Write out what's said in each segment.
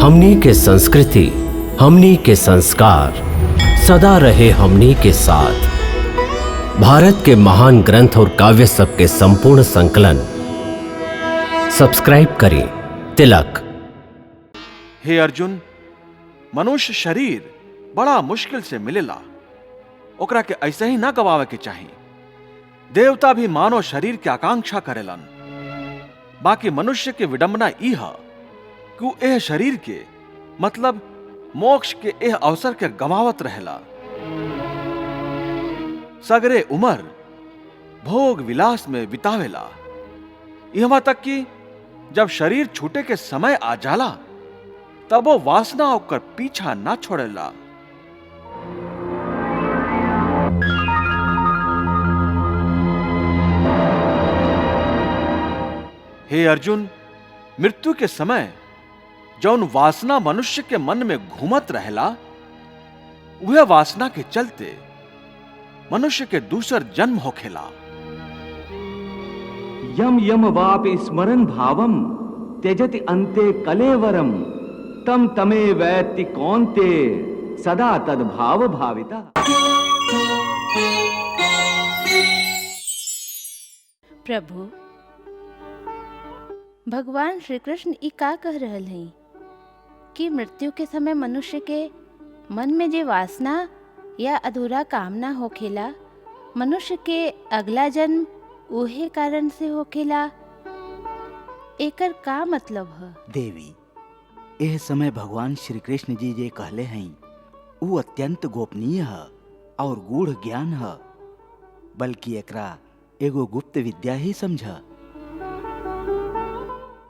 हमनी के संस्कृति, हमनी के संस्कार सदा रहे हमनी के साथ। भारत के महान ग्रंथ और काव्य सब के संपूर्ण संकलन सब्सक्राइब करें तिलक। हे अर्जुन, मनुष्य शरीर बड़ा मुश्किल से मिलेला, ओकरा के ऐसे ही ना गवावे के चाहिए। देवता भी मानव शरीर की आकांक्षा करेलन, बाकी मनुष्य के विडंबना ई है कि एह शरीर के मतलब मोक्ष के एह अवसर के गवावत रहेला। सगरे उमर भोग विलास में बितावेला, यहाँ तक कि जब शरीर छूटे के समय आ जाला तब वो वासना होकर पीछा ना छोड़ेला। हे अर्जुन, मृत्यु के समय जौन वासना मनुष्य के मन में घूमत रहेला, वह वासना के चलते मनुष्य के दूसर जन्म होखेला। यम यम वापि स्मरन् भावम त्यजति अन्ते कलेवरम तम तमे वैति कौन्ते सदा तद भाव भाविता। प्रभु, भगवान श्री कृष्ण ई का कह रहल हैं कि मृत्यु के समय मनुष्य के मन में जे वासना या अधूरा कामना होखेला, मनुष्य के अगला जन्म उहे कारण से होखेला। एकर का मतलब है? देवी, यह समय भगवान श्री कृष्ण जी जे कहले हैं वो अत्यंत गोपनीय है और गूढ़ ज्ञान है, बल्कि एकरा एगो गुप्त विद्या ही समझा।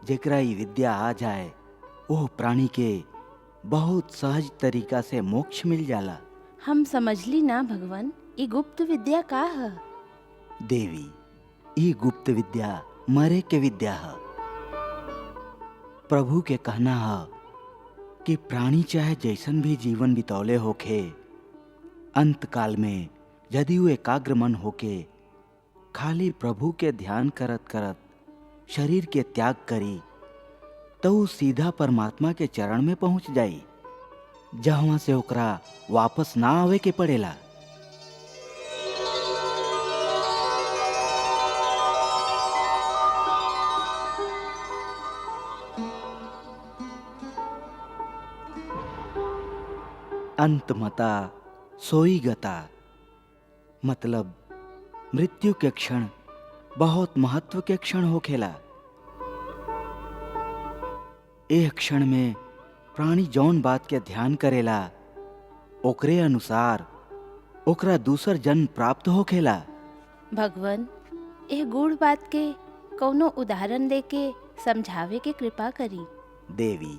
जेकरा ई विद्या आ जाए वो प्राणी के बहुत सहज तरीका से मोक्ष मिल जाला। हम समझली ना भगवान, ई गुप्त विद्या का है? देवी, ई गुप्त विद्या मरे के विद्या है। प्रभु के कहना है कि प्राणी चाहे जैसन भी जीवन बितौले होखे, अंत काल में यदि वो एकाग्र मन होके खाली प्रभु के ध्यान करत करत शरीर के त्याग करी तो वो सीधा परमात्मा के चरण में पहुंच जाई, जहां से ओकरा वापस ना आवे के पड़ेला। अंतमता सोई गता, मतलब मृत्यु के क्षण बहुत महत्व के क्षण होखेला। एक क्षण में प्राणी जौन बात के ध्यान करेला ओकरे अनुसार ओकरा दूसर जन्म प्राप्त होखेला। भगवान, यह गूढ़ बात के कौनो उदाहरण दे के समझावे के कृपा करी। देवी,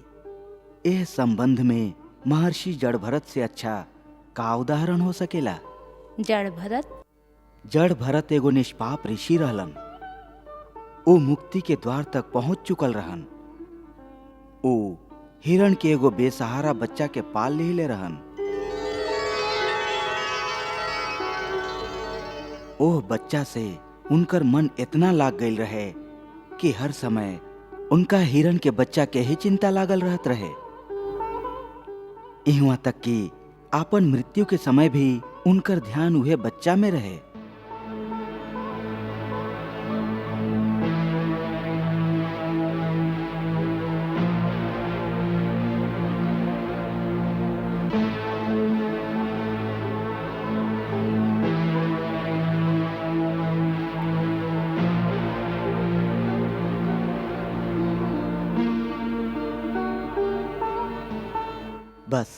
यह संबंध में महर्षि जड़ भरत से अच्छा का उदाहरण हो सकेला? जड़ भरत? जड़ भरत एगो निष्पाप ऋषि रहलन। वो मुक्ति के द्वार तक पहुंच चुकल रहन। वो हिरण के एगो बेसहारा बच्चा के पाल ले रहन। ओह बच्चा से उनकर मन इतना लाग गईल रहे कि हर समय उनका हिरण के बच्चा के ही चिंता लागल रहत रहे। यहाँ तक कि आपन मृत्यु के समय भी उनकर ध्यान उहे बच्चा में रहे। बस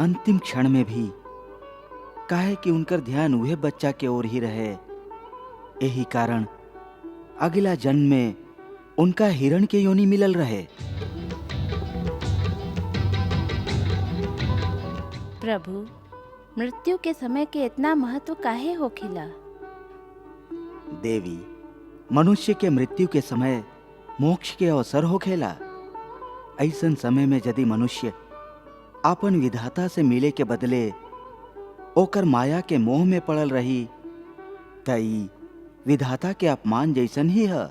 अंतिम क्षण में भी काहे कि उनकर ध्यान उहे बच्चा के ओर ही रहे, यही कारण अगला जन्म में उनका हिरण के योनि मिलल रहे। प्रभु, मृत्यु के समय के इतना महत्व काहे होखेला? देवी, मनुष्य के मृत्यु के समय मोक्ष के अवसर होखेला। ऐसन समय में यदि मनुष्य आपन विधाता से मिले के बदले ओकर माया के मोह में पड़ल रही त ई विधाता के अपमान जैसन ही है।